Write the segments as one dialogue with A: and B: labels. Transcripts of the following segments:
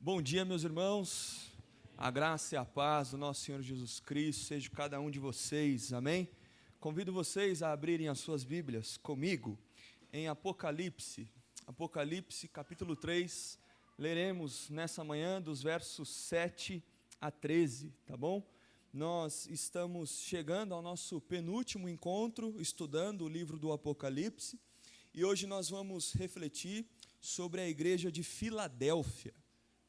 A: Bom dia, meus irmãos, a graça e a paz do nosso Senhor Jesus Cristo seja cada um de vocês, amém? Convido vocês a abrirem as suas Bíblias comigo em Apocalipse capítulo 3, leremos nessa manhã dos versos 7 a 13, tá bom? Nós estamos chegando ao nosso penúltimo encontro, estudando o livro do Apocalipse, e hoje nós vamos refletir sobre a igreja de Filadélfia.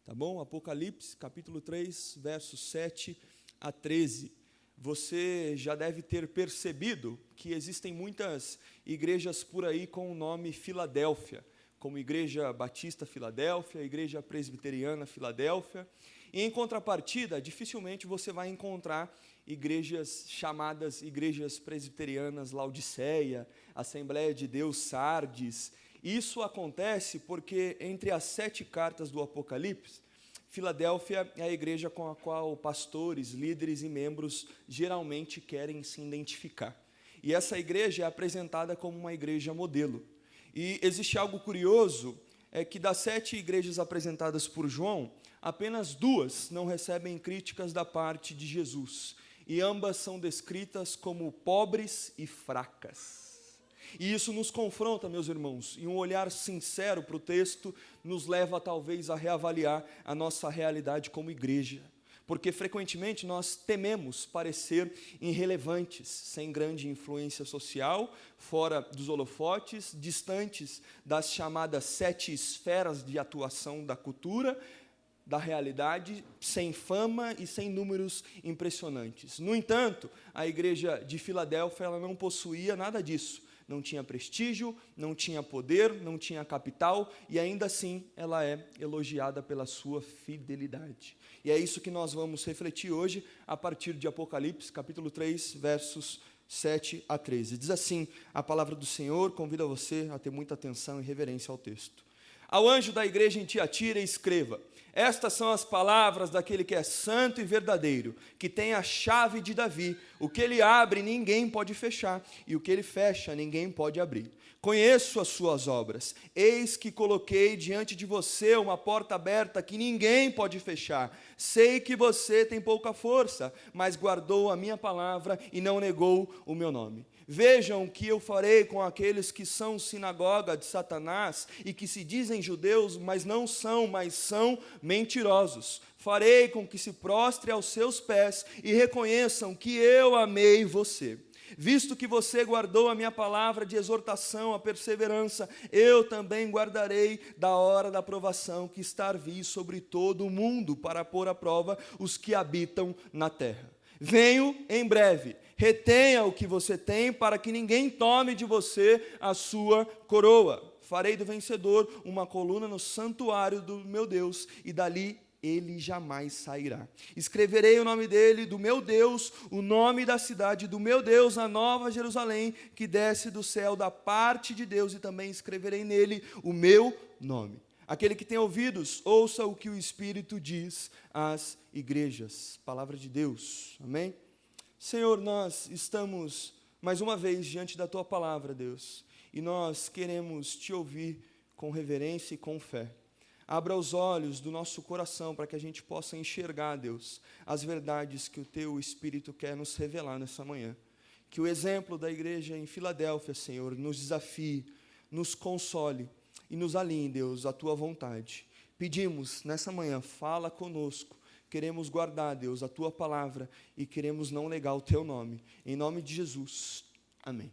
A: Tá bom? Apocalipse, capítulo 3, versos 7 a 13. Você já deve ter percebido que existem muitas igrejas por aí com o nome Filadélfia, como Igreja Batista Filadélfia, Igreja Presbiteriana Filadélfia. E em contrapartida, dificilmente você vai encontrar igrejas chamadas Igrejas Presbiterianas Laodiceia, Assembleia de Deus Sardes. Isso acontece porque entre as 7 cartas do Apocalipse, Filadélfia é a igreja com a qual pastores, líderes e membros geralmente querem se identificar. E essa igreja é apresentada como uma igreja modelo. E existe algo curioso, é que das 7 igrejas apresentadas por João, apenas 2 não recebem críticas da parte de Jesus. E ambas são descritas como pobres e fracas. E isso nos confronta, meus irmãos, e um olhar sincero para o texto nos leva talvez a reavaliar a nossa realidade como igreja, porque frequentemente nós tememos parecer irrelevantes, sem grande influência social, fora dos holofotes, distantes das chamadas 7 esferas de atuação da cultura, da realidade, sem fama e sem números impressionantes. No entanto, a igreja de Filadélfia ela não possuía nada disso. Não tinha prestígio, não tinha poder, não tinha capital, e ainda assim ela é elogiada pela sua fidelidade. E é isso que nós vamos refletir hoje, a partir de Apocalipse, capítulo 3, versos 7 a 13. Diz assim a palavra do Senhor, convido você a ter muita atenção e reverência ao texto. Ao anjo da igreja em Tiatira escreva: estas são as palavras daquele que é santo e verdadeiro, que tem a chave de Davi. O que ele abre, ninguém pode fechar, e o que ele fecha, ninguém pode abrir. Conheço as suas obras. Eis que coloquei diante de você uma porta aberta que ninguém pode fechar. Sei que você tem pouca força, mas guardou a minha palavra e não negou o meu nome. Vejam o que eu farei com aqueles que são sinagoga de Satanás e que se dizem judeus, mas não são, mas são mentirosos. Farei com que se prostre aos seus pés e reconheçam que eu amei você. Visto que você guardou a minha palavra de exortação, a perseverança, eu também guardarei da hora da provação que está a vir sobre todo o mundo para pôr à prova os que habitam na terra. Venho em breve, retenha o que você tem para que ninguém tome de você a sua coroa. Farei do vencedor uma coluna no santuário do meu Deus e dali ele jamais sairá. Escreverei o nome dele, do meu Deus, o nome da cidade do meu Deus, a nova Jerusalém, que desce do céu da parte de Deus, e também escreverei nele o meu nome. Aquele que tem ouvidos, ouça o que o Espírito diz às igrejas. Palavra de Deus, amém? Senhor, nós estamos mais uma vez diante da Tua palavra, Deus, e nós queremos Te ouvir com reverência e com fé. Abra os olhos do nosso coração para que a gente possa enxergar, Deus, as verdades que o Teu Espírito quer nos revelar nessa manhã. Que o exemplo da igreja em Filadélfia, Senhor, nos desafie, nos console e nos alinhe, Deus, à Tua vontade. Pedimos nessa manhã, fala conosco. Queremos guardar, Deus, a Tua palavra e queremos não negar o Teu nome. Em nome de Jesus. Amém.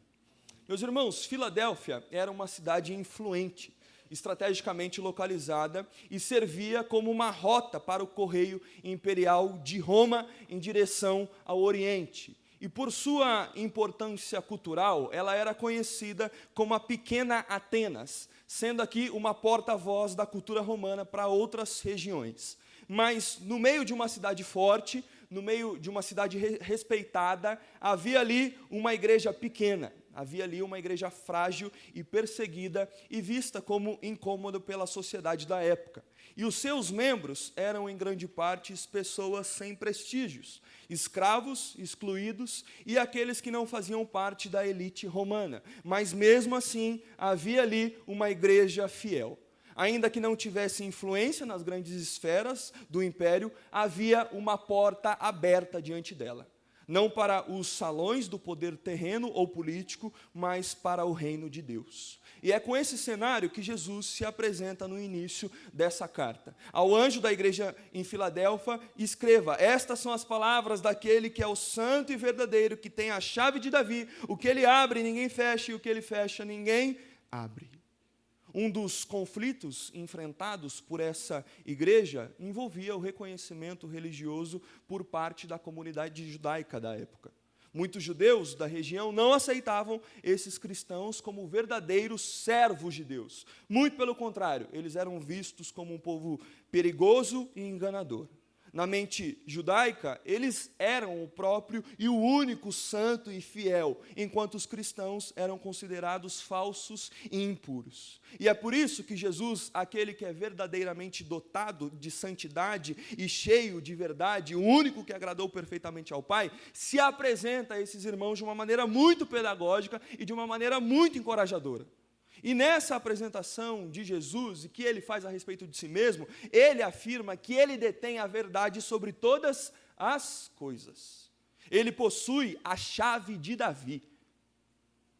A: Meus irmãos, Filadélfia era uma cidade influente, estrategicamente localizada, e servia como uma rota para o correio imperial de Roma em direção ao Oriente. E por sua importância cultural, ela era conhecida como a Pequena Atenas, sendo aqui uma porta-voz da cultura romana para outras regiões. Mas no meio de uma cidade forte, no meio de uma cidade respeitada, havia ali uma igreja pequena, havia ali uma igreja frágil e perseguida e vista como incômoda pela sociedade da época. E os seus membros eram, em grande parte, pessoas sem prestígios, escravos, excluídos e aqueles que não faziam parte da elite romana. Mas mesmo assim, havia ali uma igreja fiel. Ainda que não tivesse influência nas grandes esferas do império, havia uma porta aberta diante dela. Não para os salões do poder terreno ou político, mas para o reino de Deus. E é com esse cenário que Jesus se apresenta no início dessa carta. Ao anjo da igreja em Filadélfia, escreva: estas são as palavras daquele que é o santo e verdadeiro, que tem a chave de Davi. O que ele abre, ninguém fecha, e o que ele fecha, ninguém abre. Um dos conflitos enfrentados por essa igreja envolvia o reconhecimento religioso por parte da comunidade judaica da época. Muitos judeus da região não aceitavam esses cristãos como verdadeiros servos de Deus. Muito pelo contrário, eles eram vistos como um povo perigoso e enganador. Na mente judaica, eles eram o próprio e o único santo e fiel, enquanto os cristãos eram considerados falsos e impuros. E é por isso que Jesus, aquele que é verdadeiramente dotado de santidade e cheio de verdade, o único que agradou perfeitamente ao Pai, se apresenta a esses irmãos de uma maneira muito pedagógica e de uma maneira muito encorajadora. E nessa apresentação de Jesus, e que ele faz a respeito de si mesmo, ele afirma que ele detém a verdade sobre todas as coisas. Ele possui a chave de Davi.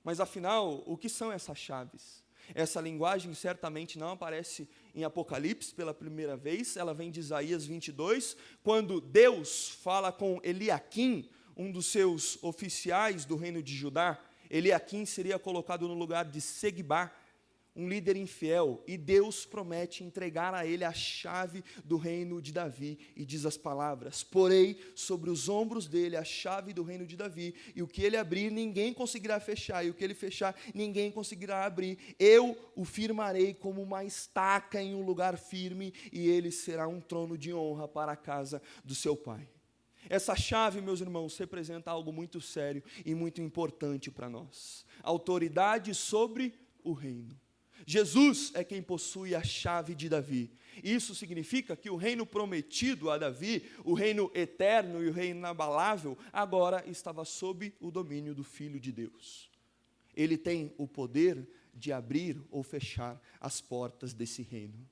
A: Mas afinal, o que são essas chaves? Essa linguagem certamente não aparece em Apocalipse pela primeira vez, ela vem de Isaías 22, quando Deus fala com Eliaquim, um dos seus oficiais do reino de Judá. Eliaquim seria colocado no lugar de Segbá, um líder infiel, e Deus promete entregar a ele a chave do reino de Davi, e diz as palavras: porei sobre os ombros dele a chave do reino de Davi, e o que ele abrir, ninguém conseguirá fechar, e o que ele fechar, ninguém conseguirá abrir. Eu o firmarei como uma estaca em um lugar firme, e ele será um trono de honra para a casa do seu pai. Essa chave, meus irmãos, representa algo muito sério e muito importante para nós: autoridade sobre o reino. Jesus é quem possui a chave de Davi. Isso significa que o reino prometido a Davi, o reino eterno e o reino inabalável, agora estava sob o domínio do Filho de Deus. Ele tem o poder de abrir ou fechar as portas desse reino.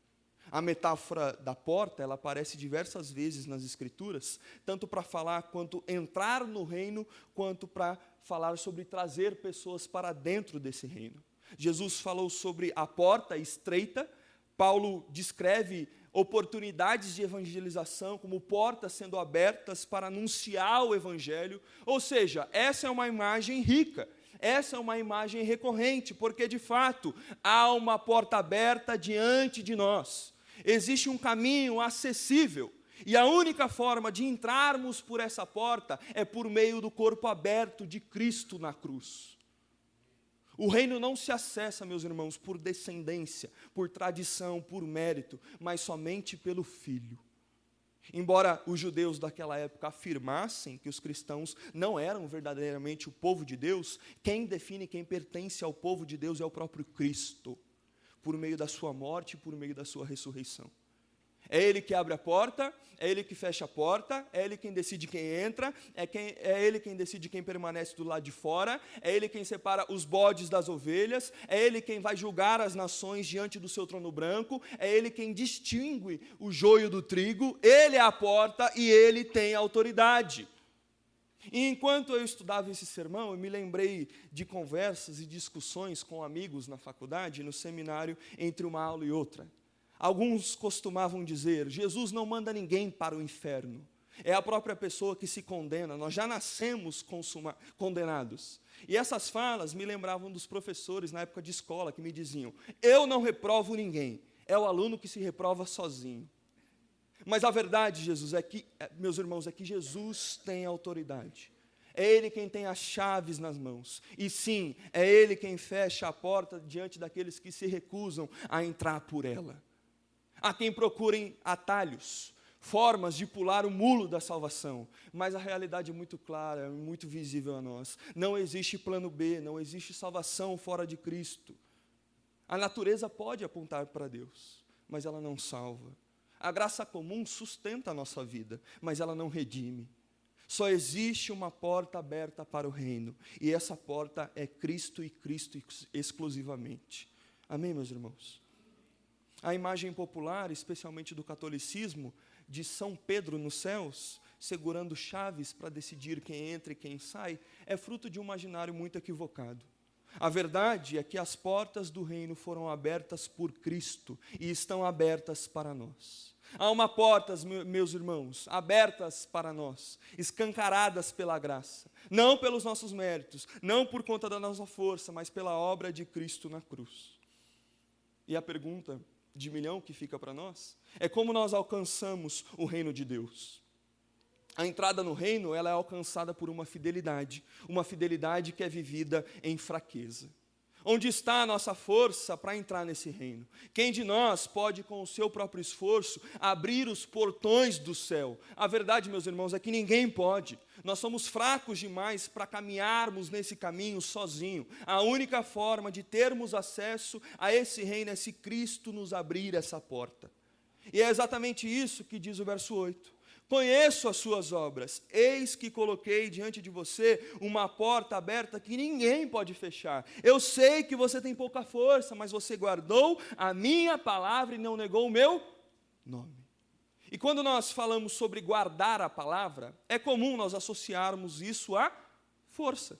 A: A metáfora da porta, ela aparece diversas vezes nas Escrituras, tanto para falar quanto entrar no reino, quanto para falar sobre trazer pessoas para dentro desse reino. Jesus falou sobre a porta estreita. Paulo descreve oportunidades de evangelização como portas sendo abertas para anunciar o evangelho. Ou seja, essa é uma imagem rica. Essa é uma imagem recorrente, porque de fato há uma porta aberta diante de nós. Existe um caminho acessível, e a única forma de entrarmos por essa porta é por meio do corpo aberto de Cristo na cruz. O reino não se acessa, meus irmãos, por descendência, por tradição, por mérito, mas somente pelo Filho. Embora os judeus daquela época afirmassem que os cristãos não eram verdadeiramente o povo de Deus, quem define quem pertence ao povo de Deus é o próprio Cristo, por meio da sua morte e por meio da sua ressurreição. É Ele que abre a porta, é Ele que fecha a porta, é Ele quem decide quem entra, é Ele quem decide quem permanece do lado de fora, é Ele quem separa os bodes das ovelhas, é Ele quem vai julgar as nações diante do seu trono branco, é Ele quem distingue o joio do trigo, Ele é a porta e Ele tem a autoridade. E enquanto eu estudava esse sermão, eu me lembrei de conversas e discussões com amigos na faculdade, no seminário, entre uma aula e outra. Alguns costumavam dizer: Jesus não manda ninguém para o inferno, é a própria pessoa que se condena, nós já nascemos condenados. E essas falas me lembravam dos professores na época de escola, que me diziam: eu não reprovo ninguém, é o aluno que se reprova sozinho. Mas a verdade, meus irmãos, é que Jesus tem autoridade. É Ele quem tem as chaves nas mãos. E sim, é Ele quem fecha a porta diante daqueles que se recusam a entrar por ela. Há quem procurem atalhos, formas de pular o muro da salvação, mas a realidade é muito clara, é muito visível a nós. Não existe plano B, não existe salvação fora de Cristo. A natureza pode apontar para Deus, mas ela não salva. A graça comum sustenta a nossa vida, mas ela não redime. Só existe uma porta aberta para o reino, e essa porta é Cristo e Cristo exclusivamente. Amém, meus irmãos? A imagem popular, especialmente do catolicismo, de São Pedro nos céus, segurando chaves para decidir quem entra e quem sai, é fruto de um imaginário muito equivocado. A verdade é que as portas do reino foram abertas por Cristo e estão abertas para nós. Há uma porta, meus irmãos, abertas para nós, escancaradas pela graça, não pelos nossos méritos, não por conta da nossa força, mas pela obra de Cristo na cruz. E a pergunta de milhão que fica para nós é como nós alcançamos o reino de Deus. A entrada no reino, ela é alcançada por uma fidelidade que é vivida em fraqueza. Onde está a nossa força para entrar nesse reino? Quem de nós pode, com o seu próprio esforço, abrir os portões do céu? A verdade, meus irmãos, é que ninguém pode. Nós somos fracos demais para caminharmos nesse caminho sozinho. A única forma de termos acesso a esse reino é se Cristo nos abrir essa porta. E é exatamente isso que diz o verso 8. Conheço as suas obras, eis que coloquei diante de você uma porta aberta que ninguém pode fechar. Eu sei que você tem pouca força, mas você guardou a minha palavra e não negou o meu nome. E quando nós falamos sobre guardar a palavra, é comum nós associarmos isso à força.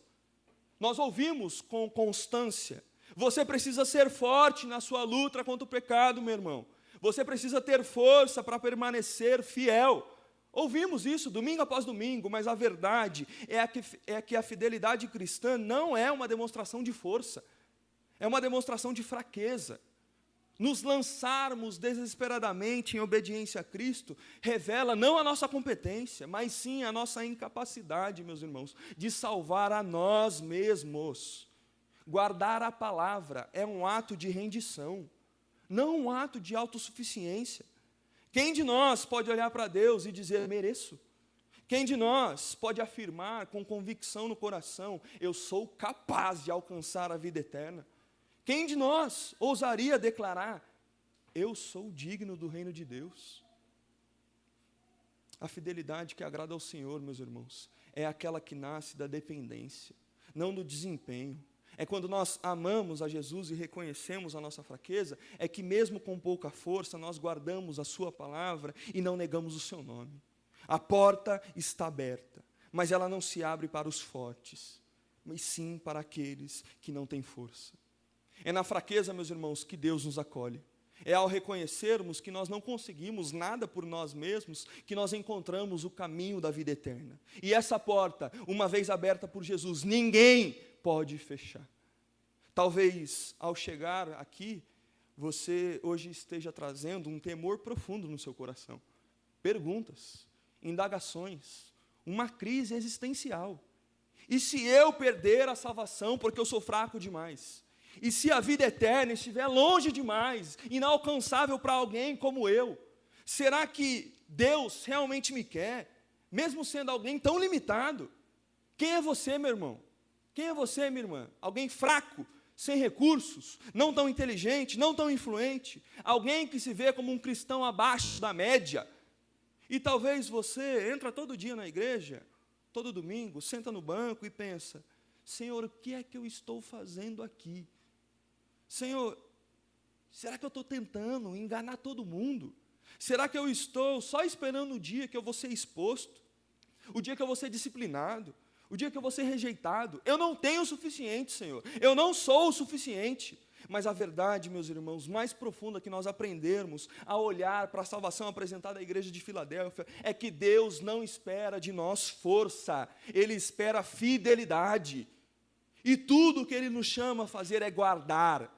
A: Nós ouvimos com constância: você precisa ser forte na sua luta contra o pecado, meu irmão. Você precisa ter força para permanecer fiel. Ouvimos isso domingo após domingo, mas a verdade é que a fidelidade cristã não é uma demonstração de força, é uma demonstração de fraqueza. Nos lançarmos desesperadamente em obediência a Cristo revela não a nossa competência, mas sim a nossa incapacidade, meus irmãos, de salvar a nós mesmos. Guardar a palavra é um ato de rendição, não um ato de autossuficiência. Quem de nós pode olhar para Deus e dizer, mereço? Quem de nós pode afirmar com convicção no coração, eu sou capaz de alcançar a vida eterna? Quem de nós ousaria declarar, eu sou digno do reino de Deus? A fidelidade que agrada ao Senhor, meus irmãos, é aquela que nasce da dependência, não do desempenho. É quando nós amamos a Jesus e reconhecemos a nossa fraqueza, é que mesmo com pouca força, nós guardamos a sua palavra e não negamos o seu nome. A porta está aberta, mas ela não se abre para os fortes, mas sim para aqueles que não têm força. É na fraqueza, meus irmãos, que Deus nos acolhe. É ao reconhecermos que nós não conseguimos nada por nós mesmos, que nós encontramos o caminho da vida eterna. E essa porta, uma vez aberta por Jesus, ninguém pode fechar. Talvez, ao chegar aqui, você hoje esteja trazendo um temor profundo no seu coração. Perguntas, indagações, uma crise existencial. E se eu perder a salvação porque eu sou fraco demais? E se a vida eterna estiver longe demais, inalcançável para alguém como eu? Será que Deus realmente me quer, mesmo sendo alguém tão limitado? Quem é você, meu irmão? Quem é você, minha irmã? Alguém fraco, sem recursos, não tão inteligente, não tão influente, alguém que se vê como um cristão abaixo da média. E talvez você entra todo dia na igreja, todo domingo, senta no banco e pensa, Senhor, o que é que eu estou fazendo aqui? Senhor, será que eu estou tentando enganar todo mundo? Será que eu estou só esperando o dia que eu vou ser exposto? O dia que eu vou ser disciplinado? O dia que eu vou ser rejeitado? Eu não tenho o suficiente, Senhor. Eu não sou o suficiente. Mas a verdade, meus irmãos, mais profunda que nós aprendermos a olhar para a salvação apresentada à igreja de Filadélfia é que Deus não espera de nós força, Ele espera fidelidade. E tudo que Ele nos chama a fazer é guardar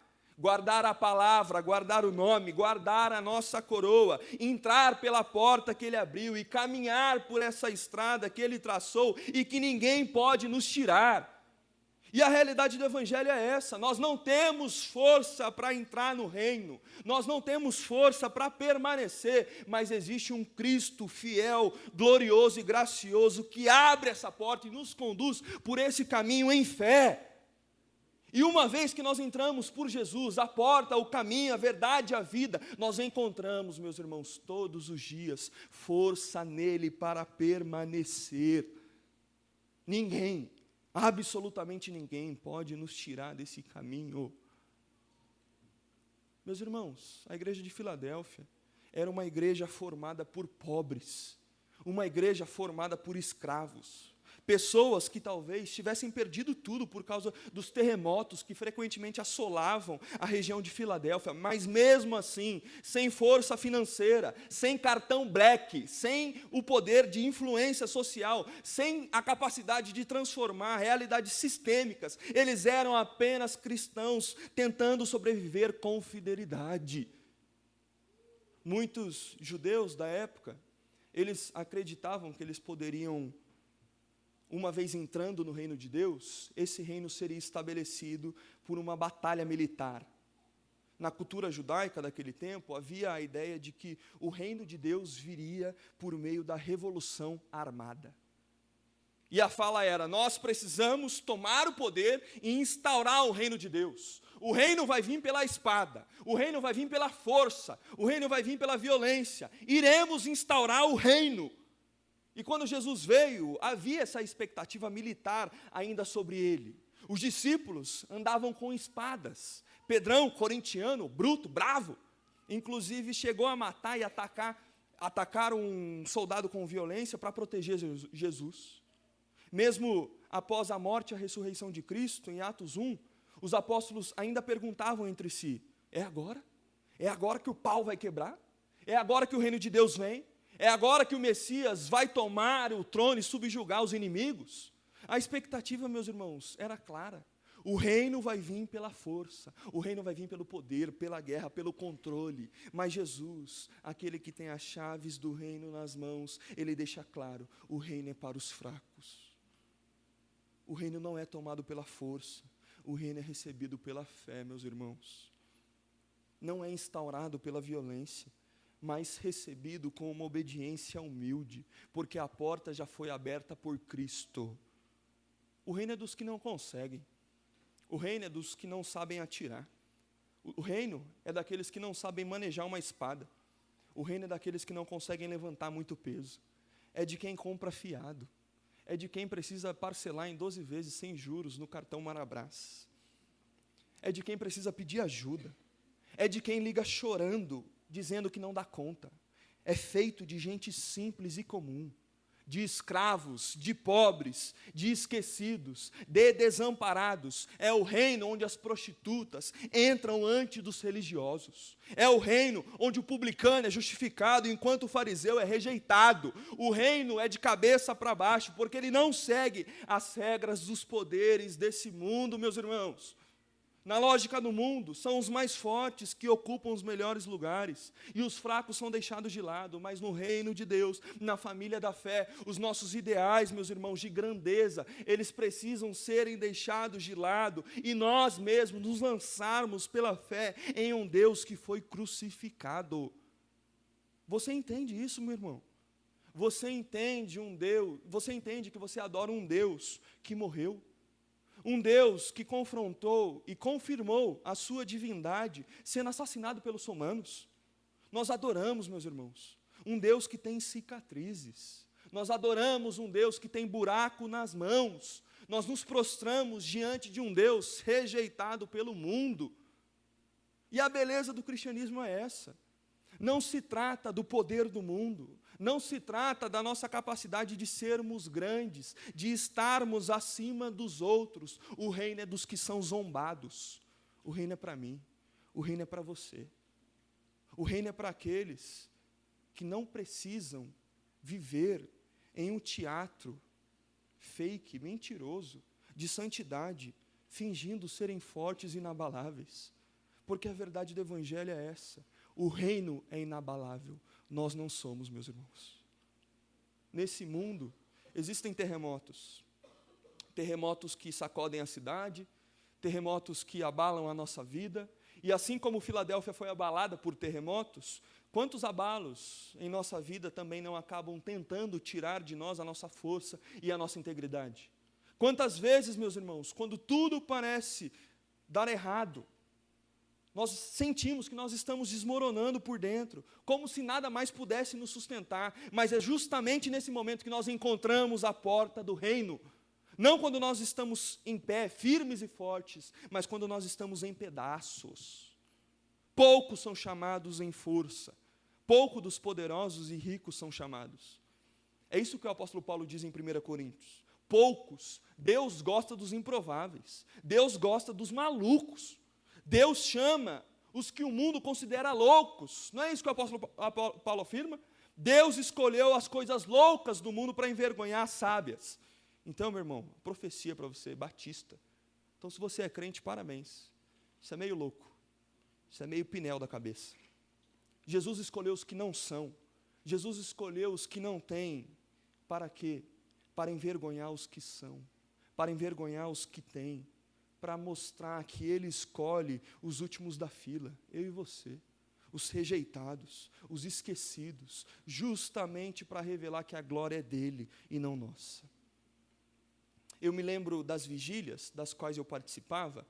A: a palavra, guardar o nome, guardar a nossa coroa, entrar pela porta que Ele abriu e caminhar por essa estrada que Ele traçou e que ninguém pode nos tirar. E a realidade do Evangelho é essa: nós não temos força para entrar no reino, nós não temos força para permanecer, mas existe um Cristo fiel, glorioso e gracioso que abre essa porta e nos conduz por esse caminho em fé. E uma vez que nós entramos por Jesus, a porta, o caminho, a verdade e a vida, nós encontramos, meus irmãos, todos os dias, força nele para permanecer. Ninguém, absolutamente ninguém, pode nos tirar desse caminho. Meus irmãos, a igreja de Filadélfia era uma igreja formada por pobres, uma igreja formada por escravos, pessoas que talvez tivessem perdido tudo por causa dos terremotos que frequentemente assolavam a região de Filadélfia, mas mesmo assim, sem força financeira, sem cartão black, sem o poder de influência social, sem a capacidade de transformar realidades sistêmicas, eles eram apenas cristãos tentando sobreviver com fidelidade. Muitos judeus da época, eles acreditavam que eles poderiam, uma vez entrando no reino de Deus, esse reino seria estabelecido por uma batalha militar. Na cultura judaica daquele tempo, havia a ideia de que o reino de Deus viria por meio da revolução armada. E a fala era: nós precisamos tomar o poder e instaurar o reino de Deus. O reino vai vir pela espada, o reino vai vir pela força, o reino vai vir pela violência. Iremos instaurar o reino. E quando Jesus veio, havia essa expectativa militar ainda sobre ele. Os discípulos andavam com espadas. Pedrão, corintiano, bruto, bravo, inclusive chegou a matar e atacar um soldado com violência para proteger Jesus. Mesmo após a morte e a ressurreição de Cristo, em Atos 1, os apóstolos ainda perguntavam entre si: é agora? É agora que o pau vai quebrar? É agora que o reino de Deus vem? É agora que o Messias vai tomar o trono e subjugar os inimigos? A expectativa, meus irmãos, era clara. O reino vai vir pela força, o reino vai vir pelo poder, pela guerra, pelo controle. Mas Jesus, aquele que tem as chaves do reino nas mãos, ele deixa claro: o reino é para os fracos. O reino não é tomado pela força, o reino é recebido pela fé, meus irmãos. Não é instaurado pela violência, mas recebido com uma obediência humilde, porque a porta já foi aberta por Cristo. O reino é dos que não conseguem, o reino é dos que não sabem atirar, o reino é daqueles que não sabem manejar uma espada, o reino é daqueles que não conseguem levantar muito peso, é de quem compra fiado, é de quem precisa parcelar em 12 vezes sem juros no cartão Marabras, é de quem precisa pedir ajuda, é de quem liga chorando, dizendo que não dá conta. É feito de gente simples e comum, de escravos, de pobres, de esquecidos, de desamparados. É o reino onde as prostitutas entram antes dos religiosos. É o reino onde o publicano é justificado enquanto o fariseu é rejeitado. O reino é de cabeça para baixo, porque ele não segue as regras dos poderes desse mundo, meus irmãos. Na lógica do mundo, são os mais fortes que ocupam os melhores lugares, e os fracos são deixados de lado, mas no reino de Deus, na família da fé, os nossos ideais, meus irmãos, de grandeza, eles precisam serem deixados de lado, e nós mesmos nos lançarmos pela fé em um Deus que foi crucificado. Você entende isso, meu irmão? Você entende que você adora um Deus que morreu? Um Deus que confrontou e confirmou a sua divindade sendo assassinado pelos romanos. Nós adoramos, meus irmãos, um Deus que tem cicatrizes. Nós adoramos um Deus que tem buraco nas mãos. Nós nos prostramos diante de um Deus rejeitado pelo mundo. E a beleza do cristianismo é essa. Não se trata do poder do mundo, não se trata da nossa capacidade de sermos grandes, de estarmos acima dos outros. O reino é dos que são zombados. O reino é para mim, o reino é para você. O reino é para aqueles que não precisam viver em um teatro fake, mentiroso, de santidade, fingindo serem fortes e inabaláveis. Porque a verdade do Evangelho é essa. O reino é inabalável, nós não somos, meus irmãos. Nesse mundo, existem terremotos. Terremotos que sacodem a cidade, terremotos que abalam a nossa vida. E assim como Filadélfia foi abalada por terremotos, quantos abalos em nossa vida também não acabam tentando tirar de nós a nossa força e a nossa integridade? Quantas vezes, meus irmãos, quando tudo parece dar errado, nós sentimos que nós estamos desmoronando por dentro, como se nada mais pudesse nos sustentar, mas é justamente nesse momento que nós encontramos a porta do reino. Não quando nós estamos em pé, firmes e fortes, mas quando nós estamos em pedaços. poucos são chamados em força, pouco dos poderosos e ricos são chamados. É isso que o apóstolo Paulo diz em 1 Coríntios. Poucos. Deus gosta dos improváveis. Deus gosta dos malucos. Deus chama os que o mundo considera loucos. Não é isso que o apóstolo Paulo afirma? Deus escolheu as coisas loucas do mundo para envergonhar as sábias. Então, meu irmão, profecia para você, batista. Então, se você é crente, parabéns. Isso é meio louco. Isso é meio pinel da cabeça. Jesus escolheu os que não são. Jesus escolheu os que não têm. Para quê? Para envergonhar os que são. Para envergonhar os que têm. Para mostrar que Ele escolhe os últimos da fila, eu e você. Os rejeitados, os esquecidos. Justamente para revelar que a glória é dEle e não nossa. Eu me lembro das vigílias, das quais eu participava.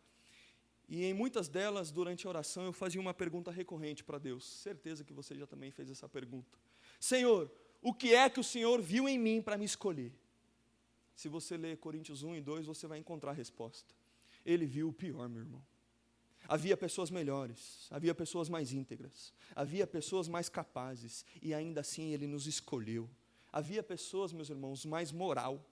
A: E em muitas delas, durante a oração, eu fazia uma pergunta recorrente para Deus. Certeza que você já também fez essa pergunta. Senhor, o que é que o Senhor viu em mim para me escolher? Se você ler Coríntios 1 e 2, você vai encontrar a resposta. Ele viu o pior, meu irmão. Havia pessoas melhores, havia pessoas mais íntegras, havia pessoas mais capazes, e ainda assim Ele nos escolheu. Havia pessoas, meus irmãos, mais moral,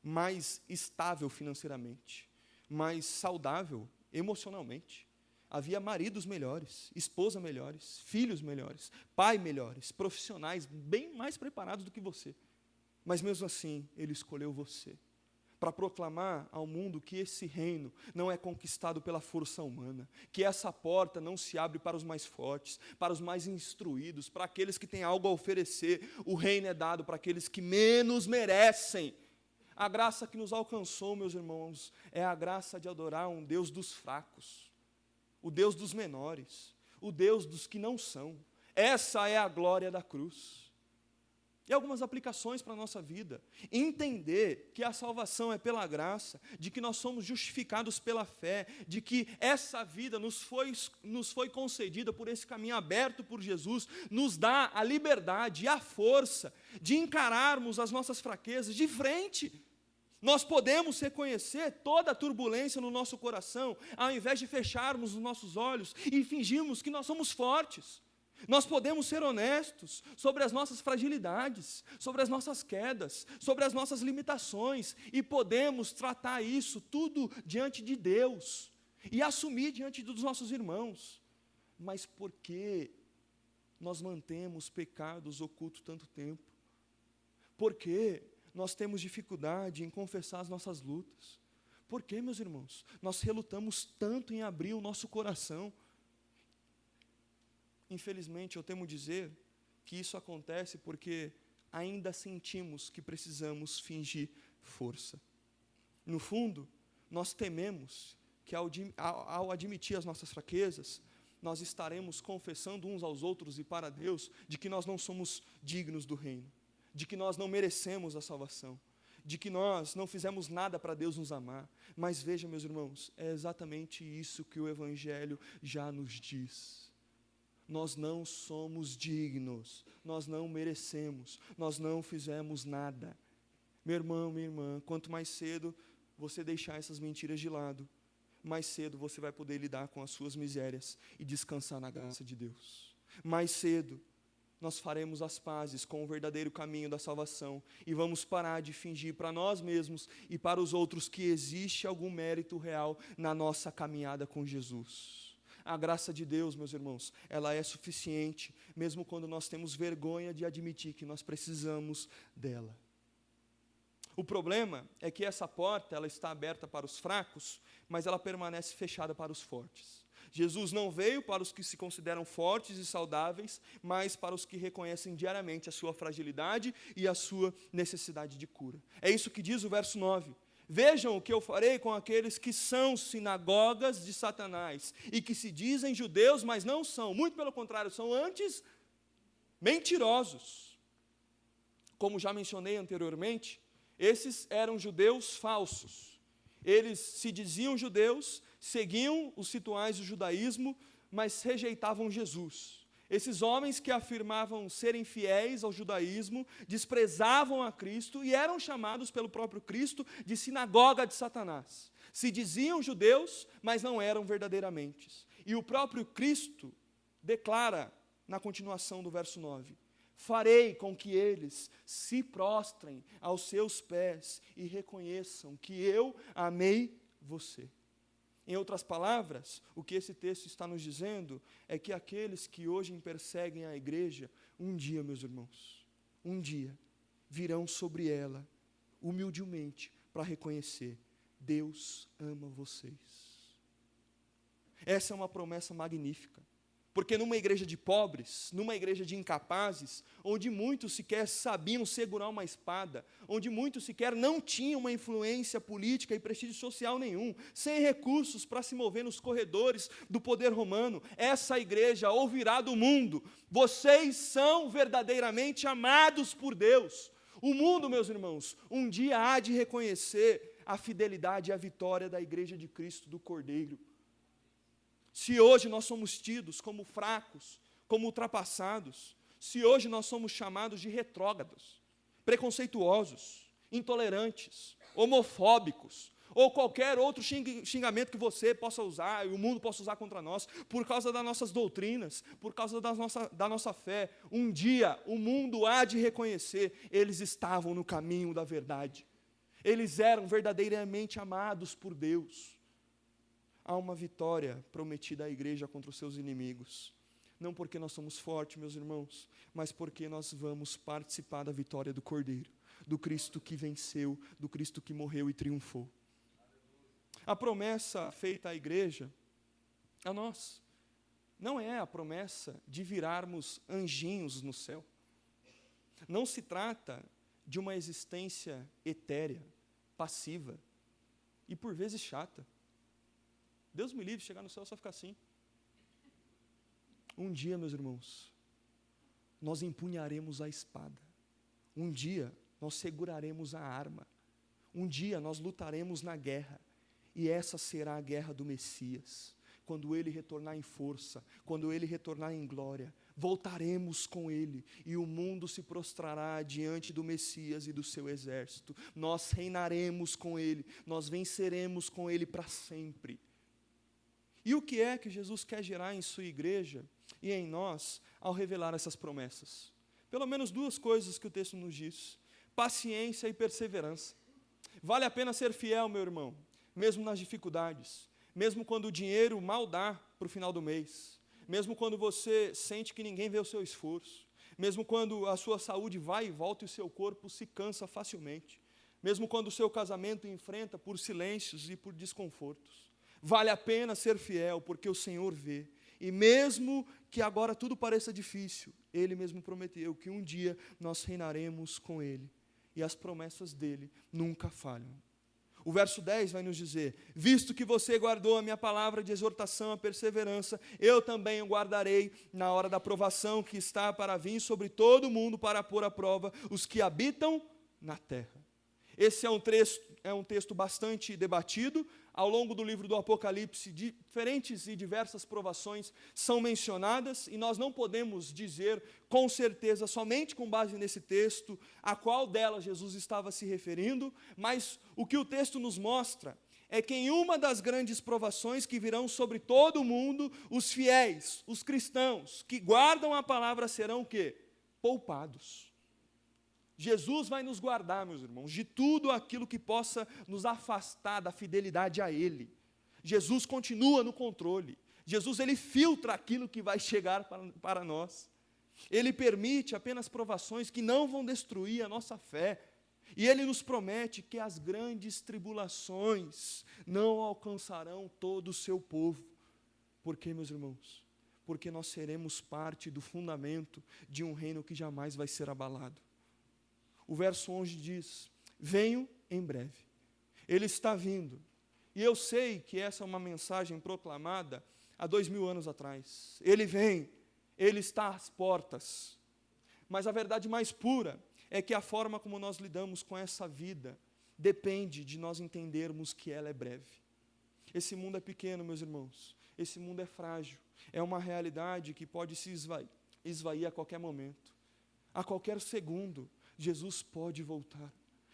A: mais estável financeiramente, mais saudável emocionalmente. Havia maridos melhores, esposa melhores, filhos melhores, pai melhores, profissionais bem mais preparados do que você. Mas mesmo assim, Ele escolheu você para proclamar ao mundo que esse reino não é conquistado pela força humana, que essa porta não se abre para os mais fortes, para os mais instruídos, para aqueles que têm algo a oferecer. O reino é dado para aqueles que menos merecem. A graça que nos alcançou, meus irmãos, é a graça de adorar um Deus dos fracos, o Deus dos menores, o Deus dos que não são. Essa é a glória da cruz. E algumas aplicações para a nossa vida. Entender que a salvação é pela graça, de que nós somos justificados pela fé, de que essa vida nos foi concedida por esse caminho aberto por Jesus, nos dá a liberdade e a força de encararmos as nossas fraquezas de frente. Nós podemos reconhecer toda a turbulência no nosso coração, ao invés de fecharmos os nossos olhos e fingirmos que nós somos fortes. Nós podemos ser honestos sobre as nossas fragilidades, sobre as nossas quedas, sobre as nossas limitações, e podemos tratar isso tudo diante de Deus, e assumir diante dos nossos irmãos. Mas por que nós mantemos pecados ocultos tanto tempo? Por que nós temos dificuldade em confessar as nossas lutas? Por que, meus irmãos, nós relutamos tanto em abrir o nosso coração? Infelizmente, eu temo dizer que isso acontece porque ainda sentimos que precisamos fingir força. No fundo, nós tememos que ao admitir as nossas fraquezas, nós estaremos confessando uns aos outros e para Deus de que nós não somos dignos do reino, de que nós não merecemos a salvação, de que nós não fizemos nada para Deus nos amar. Mas veja, meus irmãos, é exatamente isso que o Evangelho já nos diz. Nós não somos dignos, nós não merecemos, nós não fizemos nada. Meu irmão, minha irmã, quanto mais cedo você deixar essas mentiras de lado, mais cedo você vai poder lidar com as suas misérias e descansar na graça de Deus. Mais cedo nós faremos as pazes com o verdadeiro caminho da salvação e vamos parar de fingir para nós mesmos e para os outros que existe algum mérito real na nossa caminhada com Jesus. A graça de Deus, meus irmãos, ela é suficiente, mesmo quando nós temos vergonha de admitir que nós precisamos dela. O problema é que essa porta, ela está aberta para os fracos, mas ela permanece fechada para os fortes. Jesus não veio para os que se consideram fortes e saudáveis, mas para os que reconhecem diariamente a sua fragilidade e a sua necessidade de cura. É isso que diz o verso 9. Vejam o que eu farei com aqueles que são sinagogas de Satanás e que se dizem judeus, mas não são. Muito pelo contrário, são antes mentirosos. Como já mencionei anteriormente, esses eram judeus falsos. Eles se diziam judeus, seguiam os rituais do judaísmo, mas rejeitavam Jesus. Esses homens que afirmavam serem fiéis ao judaísmo, desprezavam a Cristo e eram chamados pelo próprio Cristo de sinagoga de Satanás. Se diziam judeus, mas não eram verdadeiramente. E o próprio Cristo declara, na continuação do verso 9, farei com que eles se prostrem aos seus pés e reconheçam que eu amei você. Em outras palavras, o que esse texto está nos dizendo é que aqueles que hoje perseguem a igreja, um dia, meus irmãos, um dia, virão sobre ela, humildemente, para reconhecer, Deus ama vocês. Essa é uma promessa magnífica. Porque numa igreja de pobres, numa igreja de incapazes, onde muitos sequer sabiam segurar uma espada, onde muitos sequer não tinham uma influência política e prestígio social nenhum, sem recursos para se mover nos corredores do poder romano, essa igreja ouvirá do mundo: vocês são verdadeiramente amados por Deus. O mundo, meus irmãos, um dia há de reconhecer a fidelidade e a vitória da igreja de Cristo, do Cordeiro. Se hoje nós somos tidos como fracos, como ultrapassados, se hoje nós somos chamados de retrógrados, preconceituosos, intolerantes, homofóbicos, ou qualquer outro xingamento que você possa usar, e o mundo possa usar contra nós, por causa das nossas doutrinas, por causa da nossa fé, um dia o mundo há de reconhecer, eles estavam no caminho da verdade, eles eram verdadeiramente amados por Deus. Há uma vitória prometida à igreja contra os seus inimigos. Não porque nós somos fortes, meus irmãos, mas porque nós vamos participar da vitória do Cordeiro, do Cristo que venceu, do Cristo que morreu e triunfou. A promessa feita à igreja, a nós, não é a promessa de virarmos anjinhos no céu. Não se trata de uma existência etérea, passiva e por vezes chata. Deus me livre de chegar no céu só ficar assim. Um dia, meus irmãos, nós empunharemos a espada. Um dia, nós seguraremos a arma. Um dia, nós lutaremos na guerra. E essa será a guerra do Messias. Quando Ele retornar em força, quando Ele retornar em glória, voltaremos com Ele, e o mundo se prostrará diante do Messias e do seu exército. Nós reinaremos com Ele, nós venceremos com Ele para sempre. E o que é que Jesus quer gerar em sua igreja e em nós ao revelar essas promessas? Pelo menos duas coisas que o texto nos diz: paciência e perseverança. Vale a pena ser fiel, meu irmão, mesmo nas dificuldades, mesmo quando o dinheiro mal dá para o final do mês, mesmo quando você sente que ninguém vê o seu esforço, mesmo quando a sua saúde vai e volta e o seu corpo se cansa facilmente, mesmo quando o seu casamento enfrenta por silêncios e por desconfortos. Vale a pena ser fiel, porque o Senhor vê. E mesmo que agora tudo pareça difícil, Ele mesmo prometeu que um dia nós reinaremos com Ele. E as promessas dEle nunca falham. O verso 10 vai nos dizer: visto que você guardou a minha palavra de exortação à perseverança, eu também o guardarei na hora da provação que está para vir sobre todo o mundo, para pôr à prova os que habitam na terra. Esse é um texto bastante debatido. Ao longo do livro do Apocalipse, diferentes e diversas provações são mencionadas, e nós não podemos dizer com certeza, somente com base nesse texto, a qual delas Jesus estava se referindo, mas o que o texto nos mostra é que em uma das grandes provações que virão sobre todo o mundo, os fiéis, os cristãos, que guardam a palavra serão o quê? Poupados. Jesus vai nos guardar, meus irmãos, de tudo aquilo que possa nos afastar da fidelidade a Ele. Jesus continua no controle. Jesus, Ele filtra aquilo que vai chegar para nós. Ele permite apenas provações que não vão destruir a nossa fé. E Ele nos promete que as grandes tribulações não alcançarão todo o seu povo. Por quê, meus irmãos? Porque nós seremos parte do fundamento de um reino que jamais vai ser abalado. O verso 11 diz: venho em breve. Ele está vindo. E eu sei que essa é uma mensagem proclamada há 2000 anos atrás. Ele vem, Ele está às portas. Mas a verdade mais pura é que a forma como nós lidamos com essa vida depende de nós entendermos que ela é breve. Esse mundo é pequeno, meus irmãos. Esse mundo é frágil. É uma realidade que pode se esvair a qualquer momento. A qualquer segundo, Jesus pode voltar.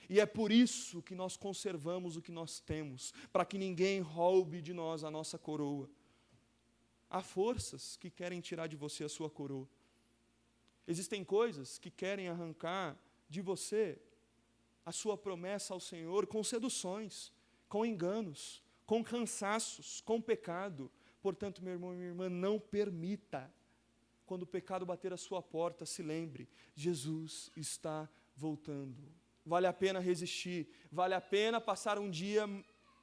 A: E é por isso que nós conservamos o que nós temos, para que ninguém roube de nós a nossa coroa. Há forças que querem tirar de você a sua coroa. Existem coisas que querem arrancar de você a sua promessa ao Senhor com seduções, com enganos, com cansaços, com pecado. Portanto, meu irmão e minha irmã, não permita. Quando o pecado bater a sua porta, se lembre, Jesus está voltando. Vale a pena resistir, vale a pena passar um dia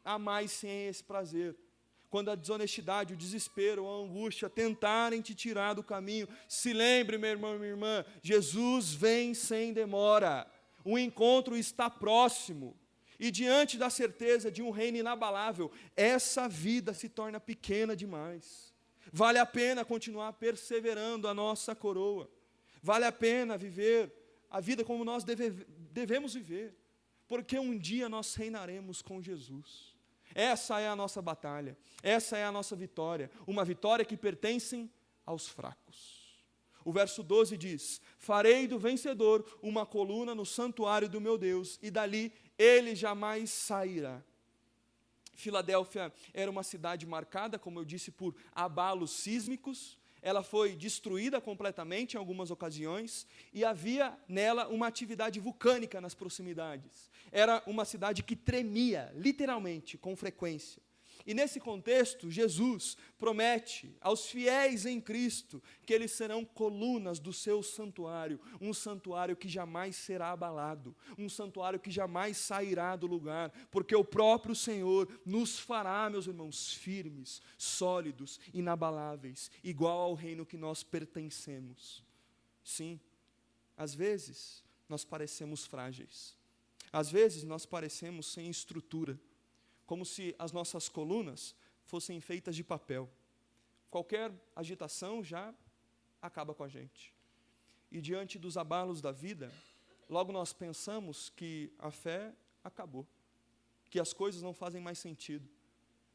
A: a mais sem esse prazer. Quando a desonestidade, o desespero, a angústia tentarem te tirar do caminho, se lembre, meu irmão e minha irmã, Jesus vem sem demora. O encontro está próximo. E diante da certeza de um reino inabalável, essa vida se torna pequena demais. Vale a pena continuar perseverando a nossa coroa. Vale a pena viver a vida como nós devemos viver, porque um dia nós reinaremos com Jesus. Essa é a nossa batalha, essa é a nossa vitória, uma vitória que pertence aos fracos. O verso 12 diz: farei do vencedor uma coluna no santuário do meu Deus, e dali ele jamais sairá. Filadélfia era uma cidade marcada, como eu disse, por abalos sísmicos. Ela foi destruída completamente em algumas ocasiões, e havia nela uma atividade vulcânica nas proximidades. Era uma cidade que tremia, literalmente, com frequência. E nesse contexto, Jesus promete aos fiéis em Cristo que eles serão colunas do seu santuário, um santuário que jamais será abalado, um santuário que jamais sairá do lugar, porque o próprio Senhor nos fará, meus irmãos, firmes, sólidos, inabaláveis, igual ao reino que nós pertencemos. Sim, às vezes nós parecemos frágeis, às vezes nós parecemos sem estrutura, como se as nossas colunas fossem feitas de papel. Qualquer agitação já acaba com a gente. E diante dos abalos da vida, logo nós pensamos que a fé acabou, que as coisas não fazem mais sentido,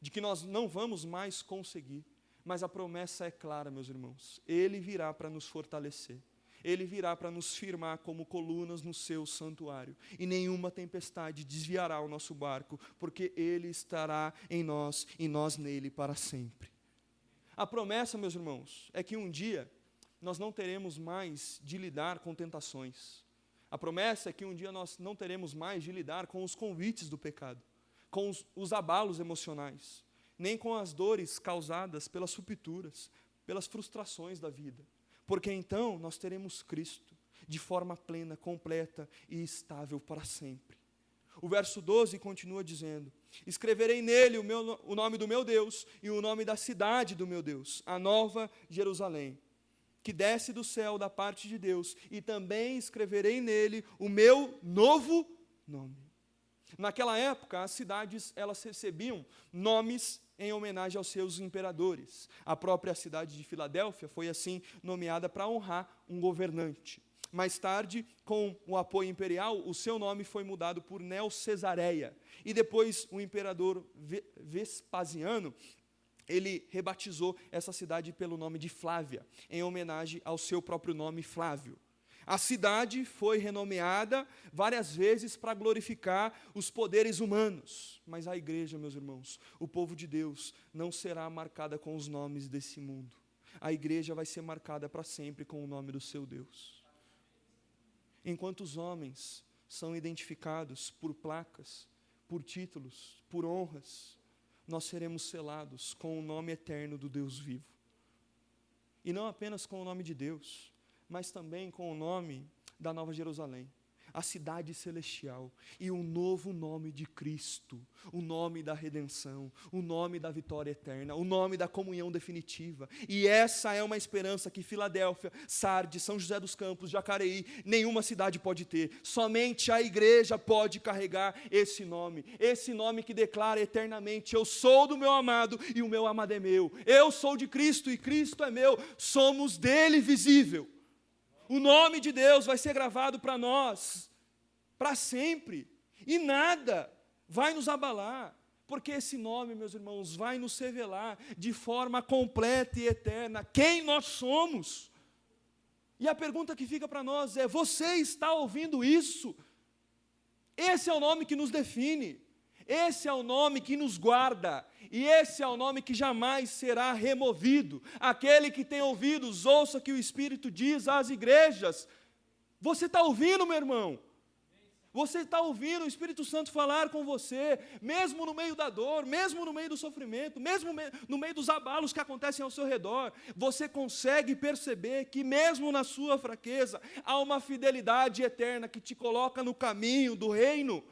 A: de que nós não vamos mais conseguir. Mas a promessa é clara, meus irmãos. Ele virá para nos fortalecer. Ele virá para nos firmar como colunas no seu santuário, e nenhuma tempestade desviará o nosso barco, porque Ele estará em nós e nós nele para sempre. A promessa, meus irmãos, é que um dia nós não teremos mais de lidar com tentações. A promessa é que um dia nós não teremos mais de lidar com os convites do pecado, com os abalos emocionais, nem com as dores causadas pelas rupturas, pelas frustrações da vida. Porque então nós teremos Cristo de forma plena, completa e estável para sempre. O verso 12 continua dizendo: escreverei nele o nome do meu Deus e o nome da cidade do meu Deus, a nova Jerusalém, que desce do céu da parte de Deus, e também escreverei nele o meu novo nome. Naquela época, as cidades elas recebiam nomes em homenagem aos seus imperadores. A própria cidade de Filadélfia foi assim nomeada para honrar um governante. Mais tarde, com o apoio imperial, o seu nome foi mudado por Neo-Cesareia. E depois o imperador Vespasiano, ele rebatizou essa cidade pelo nome de Flávia, em homenagem ao seu próprio nome Flávio. A cidade foi renomeada várias vezes para glorificar os poderes humanos. Mas a igreja, meus irmãos, o povo de Deus, não será marcada com os nomes desse mundo. A igreja vai ser marcada para sempre com o nome do seu Deus. Enquanto os homens são identificados por placas, por títulos, por honras, nós seremos selados com o nome eterno do Deus vivo. E não apenas com o nome de Deus, mas também com o nome da Nova Jerusalém, a cidade celestial, e o novo nome de Cristo, o nome da redenção, o nome da vitória eterna, o nome da comunhão definitiva. E essa é uma esperança que Filadélfia, Sardes, São José dos Campos, Jacareí, nenhuma cidade pode ter. Somente a igreja pode carregar esse nome que declara eternamente: eu sou do meu amado e o meu amado é meu. Eu sou de Cristo e Cristo é meu. Somos dele visível. O nome de Deus vai ser gravado para nós, para sempre, e nada vai nos abalar, porque esse nome, meus irmãos, vai nos revelar de forma completa e eterna quem nós somos. E a pergunta que fica para nós é: você está ouvindo isso? Esse é o nome que nos define, esse é o nome que nos guarda, e esse é o nome que jamais será removido. Aquele que tem ouvidos, ouça o que o Espírito diz às igrejas. Você está ouvindo, meu irmão? Você está ouvindo o Espírito Santo falar com você, mesmo no meio da dor, mesmo no meio do sofrimento, mesmo no meio dos abalos que acontecem ao seu redor, você consegue perceber que mesmo na sua fraqueza, há uma fidelidade eterna que te coloca no caminho do reino.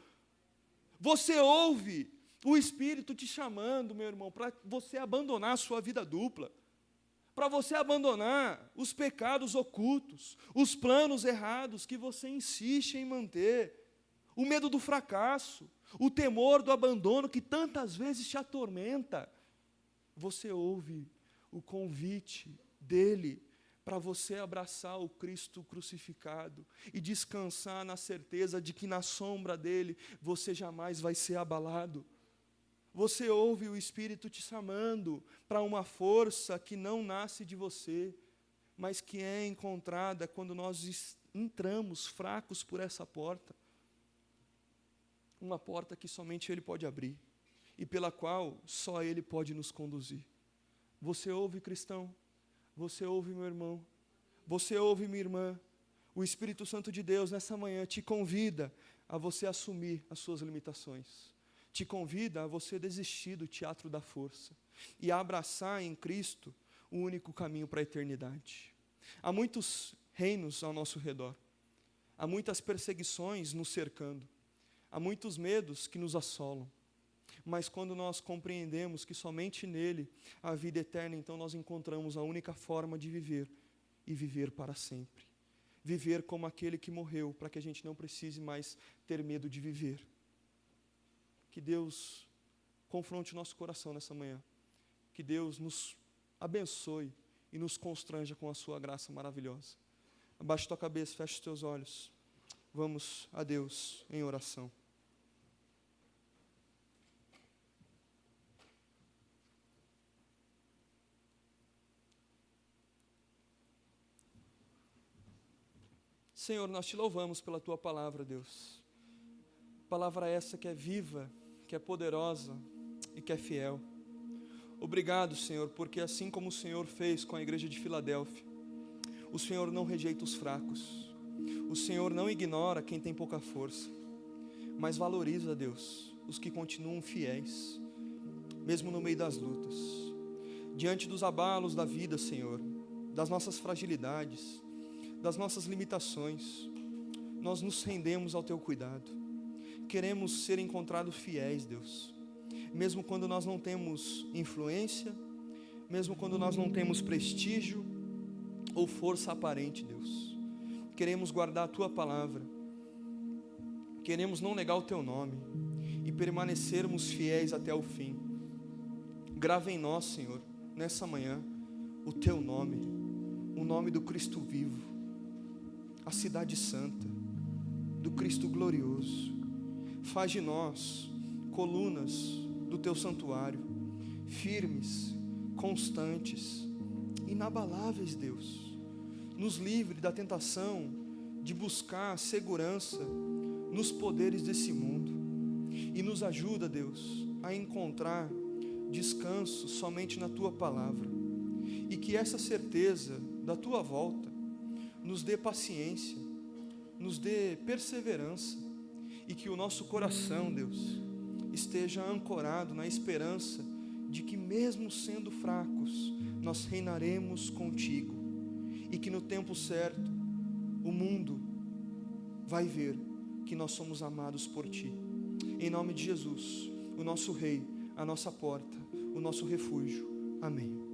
A: Você ouve o Espírito te chamando, meu irmão, para você abandonar a sua vida dupla, para você abandonar os pecados ocultos, os planos errados que você insiste em manter, o medo do fracasso, o temor do abandono que tantas vezes te atormenta. Você ouve o convite dele para você abraçar o Cristo crucificado e descansar na certeza de que na sombra dele você jamais vai ser abalado. Você ouve o Espírito te chamando para uma força que não nasce de você, mas que é encontrada quando nós entramos fracos por essa porta. Uma porta que somente Ele pode abrir e pela qual só Ele pode nos conduzir. Você ouve, cristão? Você ouve, meu irmão? Você ouve, minha irmã? O Espírito Santo de Deus, nessa manhã, te convida a você assumir as suas limitações. Te convida a você desistir do teatro da força e a abraçar em Cristo o único caminho para a eternidade. Há muitos reinos ao nosso redor. Há muitas perseguições nos cercando. Há muitos medos que nos assolam, mas quando nós compreendemos que somente nele há vida eterna, então nós encontramos a única forma de viver, e viver para sempre. Viver como aquele que morreu, para que a gente não precise mais ter medo de viver. Que Deus confronte o nosso coração nessa manhã, que Deus nos abençoe e nos constranja com a sua graça maravilhosa. Abaixe tua cabeça, feche os teus olhos. Vamos a Deus em oração. Senhor, nós te louvamos pela tua palavra, Deus. Palavra essa que é viva, que é poderosa e que é fiel. Obrigado, Senhor, porque assim como o Senhor fez com a igreja de Filadélfia, o Senhor não rejeita os fracos. O Senhor não ignora quem tem pouca força, mas valoriza, Deus, os que continuam fiéis, mesmo no meio das lutas. Diante dos abalos da vida, Senhor, das nossas fragilidades, das nossas limitações, nós nos rendemos ao Teu cuidado. Queremos ser encontrados fiéis, Deus, mesmo quando nós não temos influência, mesmo quando nós não temos prestígio ou força aparente, Deus. Queremos guardar a Tua palavra, queremos não negar o Teu nome e permanecermos fiéis até o fim. Grava em nós, Senhor, nessa manhã, o Teu nome, o nome do Cristo vivo, a cidade santa, do Cristo glorioso. Faz de nós colunas do Teu santuário, firmes, constantes, inabaláveis, Deus. Nos livre da tentação de buscar segurança nos poderes desse mundo e nos ajuda, Deus, a encontrar descanso somente na Tua palavra, e que essa certeza da Tua volta nos dê paciência, nos dê perseverança, e que o nosso coração, Deus, esteja ancorado na esperança de que mesmo sendo fracos, nós reinaremos contigo, e que no tempo certo o mundo vai ver que nós somos amados por Ti. Em nome de Jesus, o nosso Rei, a nossa porta, o nosso refúgio. Amém.